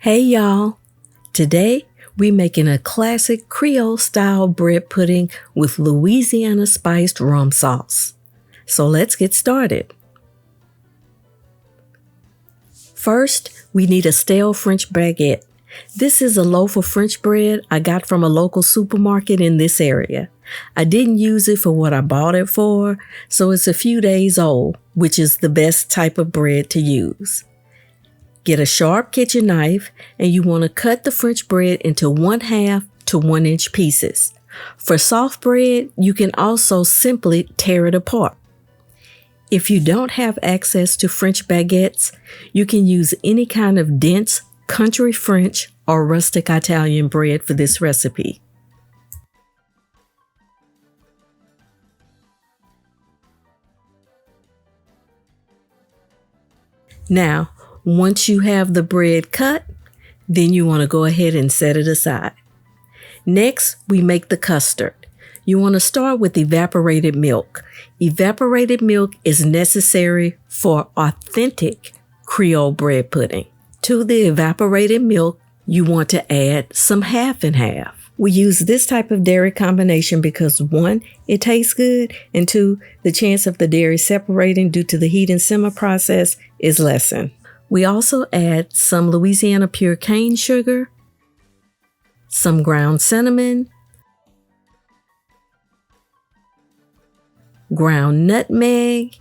Hey y'all! Today we making a classic Creole-style bread pudding with Louisiana Spiced Rum Sauce. So let's get started. First, we need a stale French baguette. This is a loaf of French bread I got from a local supermarket in this area. I didn't use it for what I bought it for, so it's a few days old, which is the best type of bread to use. Get a sharp kitchen knife and you want to cut the French bread into 1/2 to 1 inch pieces. For soft bread, you can also simply tear it apart. If you don't have access to French baguettes, you can use any kind of dense country French or rustic Italian bread for this recipe. Now, once you have the bread cut, then you want to go ahead and set it aside. Next, we make the custard. You want to start with evaporated milk. Evaporated milk is necessary for authentic Creole bread pudding. To the evaporated milk, you want to add some half and half. We use this type of dairy combination because 1, it tastes good, and 2, the chance of the dairy separating due to the heat and simmer process is lessened. We also add some Louisiana pure cane sugar, some ground cinnamon, ground nutmeg,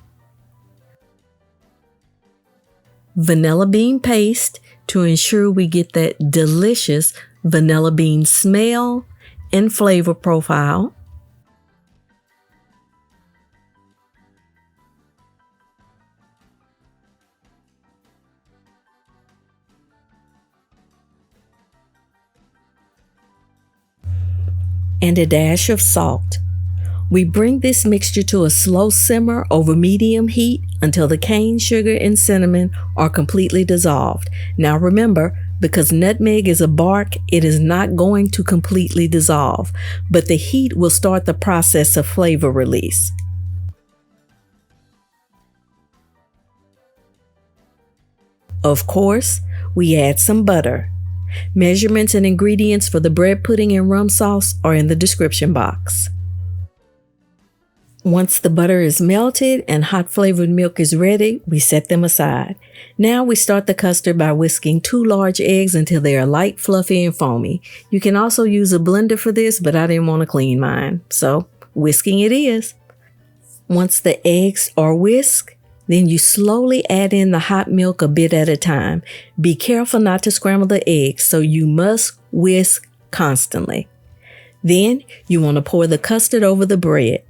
vanilla bean paste to ensure we get that delicious vanilla bean smell and flavor profile, and a dash of salt. We bring this mixture to a slow simmer over medium heat until the cane sugar and cinnamon are completely dissolved. Now remember, because nutmeg is a bark, it is not going to completely dissolve, but the heat will start the process of flavor release. Of course, we add some butter. Measurements and ingredients for the bread pudding and rum sauce are in the description box. Once the butter is melted and hot flavored milk is ready, we set them aside. Now we start the custard by whisking 2 large eggs until they are light, fluffy, and foamy. You can also use a blender for this, but I didn't want to clean mine, so whisking it is. Once the eggs are whisked, then you slowly add in the hot milk a bit at a time. Be careful not to scramble the eggs, so you must whisk constantly. Then you want to pour the custard over the bread.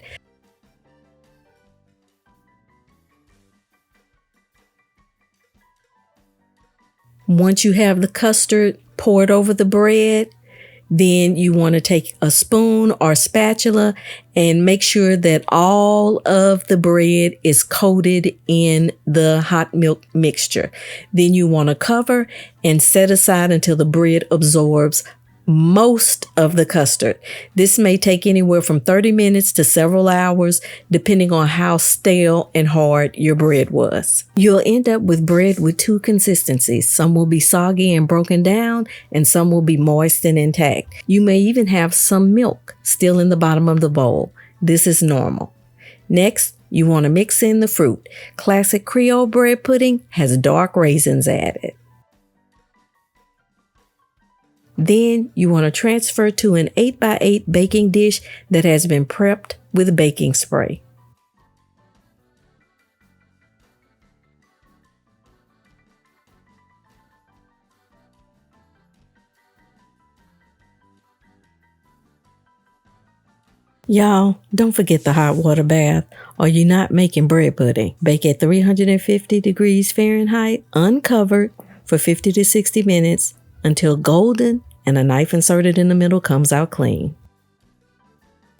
Once you have the custard poured over the bread, then you want to take a spoon or spatula and make sure that all of the bread is coated in the hot milk mixture. Then you want to cover and set aside until the bread absorbs most of the custard. This may take anywhere from 30 minutes to several hours, depending on how stale and hard your bread was. You'll end up with bread with 2 consistencies. Some will be soggy and broken down, and some will be moist and intact. You may even have some milk still in the bottom of the bowl. This is normal. Next, you want to mix in the fruit. Classic Creole bread pudding has dark raisins added. Then you want to transfer to an 8x8 baking dish that has been prepped with baking spray. Y'all, don't forget the hot water bath, or you're not making bread pudding. Bake at 350 degrees Fahrenheit, uncovered, for 50 to 60 minutes until golden and a knife inserted in the middle comes out clean.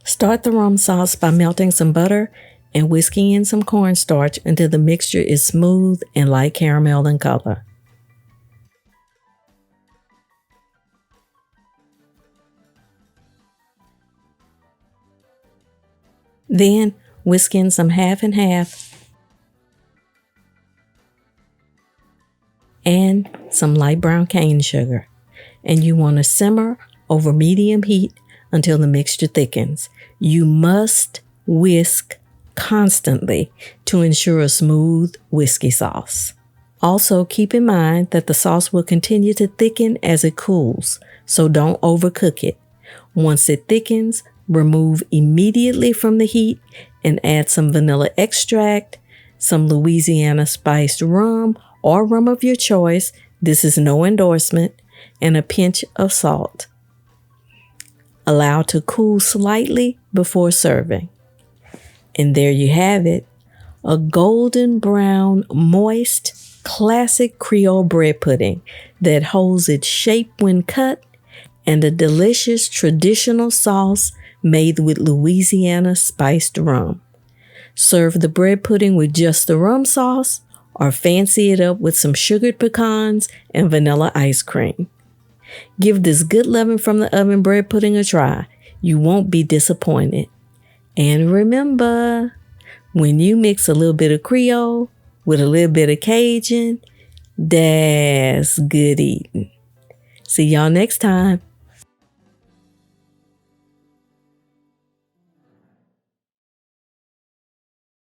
Start the rum sauce by melting some butter and whisking in some cornstarch until the mixture is smooth and light caramel in color. Then whisk in some half and half and some light brown cane sugar. And you want to simmer over medium heat until the mixture thickens. You must whisk constantly to ensure a smooth whiskey sauce. Also, keep in mind that the sauce will continue to thicken as it cools, so don't overcook it. Once it thickens, remove immediately from the heat and add some vanilla extract, some Louisiana spiced rum or rum of your choice. This is no endorsement, and a pinch of salt. Allow to cool slightly before serving. And there you have it, a golden brown, moist, classic Creole bread pudding that holds its shape when cut, and a delicious traditional sauce made with Louisiana spiced rum. Serve the bread pudding with just the rum sauce or fancy it up with some sugared pecans and vanilla ice cream. Give this good loving from the oven bread pudding a try. You won't be disappointed. And remember, when you mix a little bit of Creole with a little bit of Cajun, that's good eating. See y'all next time.